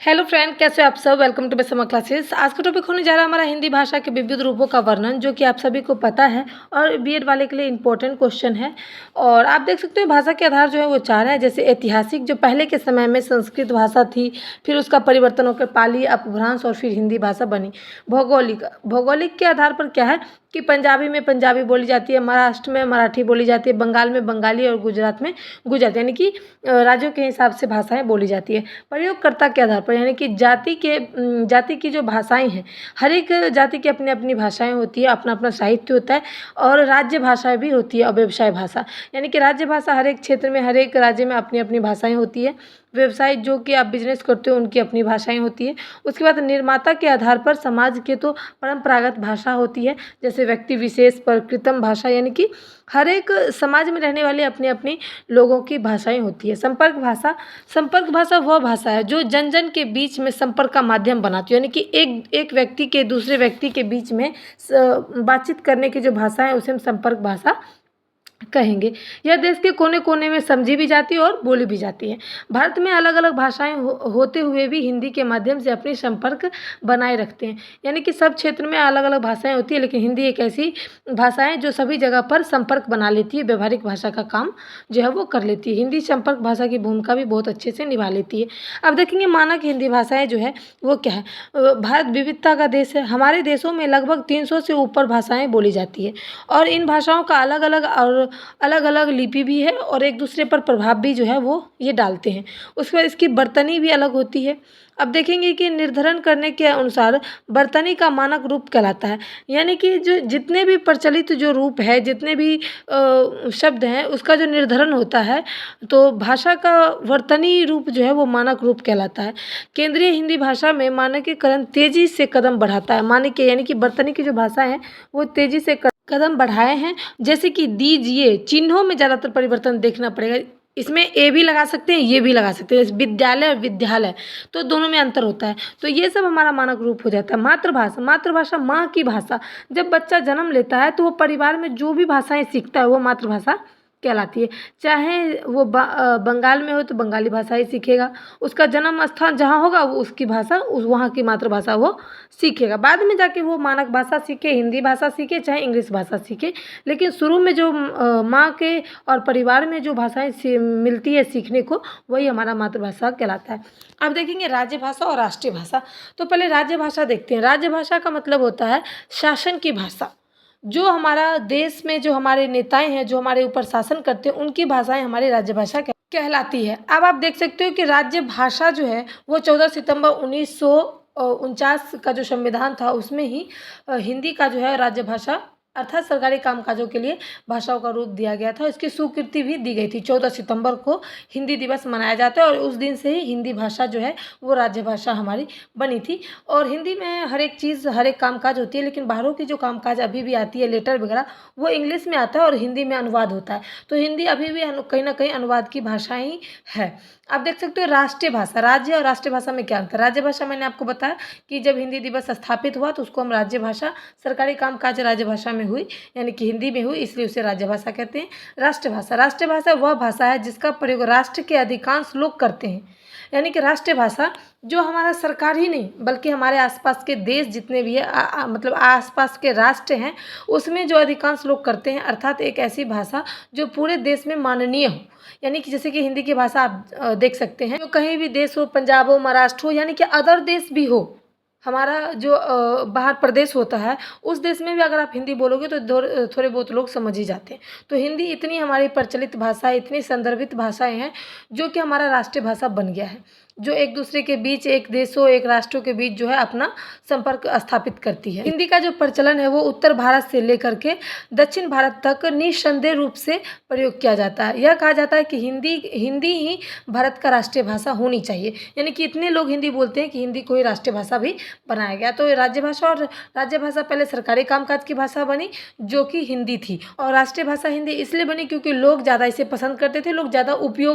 Hello friend, कैसे हो आप सब। Welcome to summer classes. आज का टॉपिक होने जा रहा है हमारा हिंदी भाषा के विविध रूपों का वर्णन, जो कि आप सभी को पता है और बीएड वाले के लिए इम्पोर्टेंट क्वेश्चन है। और आप देख सकते हो भाषा के आधार जो है वो चार है। जैसे ऐतिहासिक, जो पहले के समय में संस्कृत भाषा थी, फिर उसका परिवर्तन होकर पाली, अपभ्रंश और फिर हिंदी भाषा बनी। भौगोलिक, भौगोलिक के आधार पर क्या है कि पंजाबी में पंजाबी बोली जाती है, महाराष्ट्र में मराठी बोली जाती है, बंगाल में बंगाली और गुजरात में गुजराती, यानी कि राज्यों के हिसाब से भाषाएं बोली जाती है। प्रयोगकर्ता के आधार पर, यानी कि जाति की जो भाषाएं हैं, हर एक जाति की अपनी अपनी भाषाएं होती है, अपना अपना साहित्य होता है और राज्य भाषा भी होती है और व्यवसाय भाषा, यानी कि राज्य भाषा हर एक क्षेत्र में, हर एक राज्य में अपनी अपनी भाषाएं होती है। व्यवसाय जो कि आप बिजनेस करते हो उनकी अपनी भाषाएं होती है। उसके बाद निर्माता के आधार पर समाज के तो परंपरागत भाषा होती है, जैसे व्यक्ति विशेष पर कृत्रिम भाषा, यानी कि हर एक समाज में रहने वाले अपनी अपनी लोगों की भाषाएं होती है। संपर्क भाषा, संपर्क भाषा वह भाषा है जो जन जन के बीच में संपर्क का माध्यम बनाती है, यानी कि एक व्यक्ति के दूसरे व्यक्ति के बीच में बातचीत करने की जो भाषा है उसे हम संपर्क भाषा कहेंगे। यह देश के कोने कोने में समझी भी जाती है और बोली भी जाती है। भारत में अलग अलग भाषाएं होते हुए भी हिंदी के माध्यम से अपनी संपर्क बनाए रखते हैं, यानी कि सब क्षेत्र में अलग अलग भाषाएं होती है, लेकिन हिंदी एक ऐसी भाषा है जो सभी जगह पर संपर्क बना लेती है, व्यवहारिक भाषा का काम जो है वो कर लेती है। हिंदी संपर्क भाषा की भूमिका भी बहुत अच्छे से निभा लेती है। अब देखेंगे मानक हिंदी भाषाएं जो है वो क्या है। भारत विविधता का देश है। हमारे देशों में लगभग 300 से ऊपर भाषाएं बोली जाती है और इन भाषाओं का अलग अलग लिपि भी है और एक दूसरे पर प्रभाव भी जो है वो ये डालते हैं। उसके बाद इसकी बर्तनी भी अलग होती है। अब देखेंगे कि निर्धारण करने के अनुसार बर्तनी का मानक रूप कहलाता है, यानी कि जो जितने भी प्रचलित जो रूप है, जितने भी शब्द हैं, उसका जो निर्धारण होता है तो भाषा का वर्तनी रूप जो है वो मानक रूप कहलाता है। केंद्रीय हिंदी भाषा में मानकीकरण तेजी से कदम बढ़ाता है। मानक यानी कि बर्तनी की जो भाषा है वो तेजी से कदम बढ़ाए हैं। जैसे कि दीजिए, चिन्हों में ज़्यादातर परिवर्तन देखना पड़ेगा। इसमें ए भी लगा सकते हैं, ये भी लगा सकते हैं, विद्यालय और विद्यालय, तो दोनों में अंतर होता है। तो ये सब हमारा मानक रूप हो जाता है। मातृभाषा, मातृभाषा माँ की भाषा। जब बच्चा जन्म लेता है तो वो परिवार में जो भी भाषाएं सीखता है वो मातृभाषा कहलाती है। चाहे वो बंगाल में हो तो बंगाली भाषा ही सीखेगा, उसका जन्म स्थान जहाँ होगा वो उसकी भाषा, उस वहाँ की मातृभाषा वो सीखेगा। बाद में जाके वो मानक भाषा सीखे, हिंदी भाषा सीखे, चाहे इंग्लिश भाषा सीखे, लेकिन शुरू में जो माँ के और परिवार में जो भाषाएं मिलती है सीखने को, वही हमारा मातृभाषा कहलाता है। अब देखेंगे राज्य भाषा और राष्ट्रीय भाषा। तो पहले राज्य भाषा देखते हैं। राज्य भाषा का मतलब होता है शासन की भाषा। जो हमारा देश में जो हमारे नेताएं हैं, जो हमारे ऊपर शासन करते हैं, उनकी भाषाएं हमारी राज्य भाषा कहलाती है। अब आप देख सकते हो कि राज्य भाषा जो है वो 14 सितंबर 1949 का जो संविधान था उसमें ही हिंदी का जो है राज्य भाषा अर्थात सरकारी कामकाजों के लिए भाषाओं का रूप दिया गया था। इसकी स्वीकृति भी दी गई थी। 14 सितंबर को हिंदी दिवस मनाया जाता है और उस दिन से ही हिंदी भाषा जो है वो राज्य भाषा हमारी बनी थी। और हिंदी में हर एक चीज़, हर एक कामकाज होती है, लेकिन बाहरों की जो कामकाज अभी भी आती है, लेटर वगैरह, वो इंग्लिश में आता है और हिंदी में अनुवाद होता है। तो हिंदी अभी भी कहीं ना कहीं अनुवाद की भाषा ही है। आप देख सकते हो राष्ट्रीय भाषा। राज्य और राष्ट्रीय भाषा में क्या अंतर है। राज्य भाषा मैंने आपको बताया कि जब हिंदी दिवस स्थापित हुआ तो उसको हम राज्य भाषा, सरकारी कामकाज राज्य भाषा में हुई, यानी कि हिंदी में हुई, इसलिए उसे राज्य भाषा कहते हैं। राष्ट्रीय भाषा, राष्ट्रीय भाषा वह भाषा है जिसका प्रयोग राष्ट्र के अधिकांश लोग करते हैं, यानी कि राष्ट्रीय भाषा जो हमारा सरकार ही नहीं बल्कि हमारे आसपास के देश जितने भी है, मतलब आसपास के राष्ट्र हैं, उसमें जो अधिकांश लोग करते हैं। अर्थात एक ऐसी भाषा जो पूरे देश में माननीय हो, यानी कि जैसे कि हिंदी की भाषा आप देख सकते हैं, जो कहीं भी देश हो, पंजाब हो, महाराष्ट्र हो, यानी कि अदर देश भी हो, हमारा जो बाहर प्रदेश होता है उस देश में भी अगर आप हिंदी बोलोगे तो थोड़े बहुत लोग समझ ही जाते हैं। तो हिंदी इतनी हमारी प्रचलित भाषा है, इतनी संदर्भित भाषाएं हैं जो कि हमारा राष्ट्रीय भाषा बन गया है, जो एक दूसरे के बीच, एक देशों, एक राष्ट्रों के बीच जो है अपना संपर्क स्थापित करती है। हिंदी का जो प्रचलन है वो उत्तर भारत से लेकर के दक्षिण भारत तक निस्संदेह रूप से प्रयोग किया जाता है। यह कहा जाता है कि हिंदी ही भारत का राष्ट्रीय भाषा होनी चाहिए, यानी कि इतने लोग हिंदी बोलते हैं कि हिंदी को ही राष्ट्रीय भाषा भी बनाया गया। तो राज्य भाषा, और राज्य भाषा पहले सरकारी कामकाज की भाषा बनी जो कि हिंदी थी, और राष्ट्रीय भाषा हिंदी इसलिए बनी क्योंकि लोग ज़्यादा इसे पसंद करते थे, लोग ज़्यादा उपयोग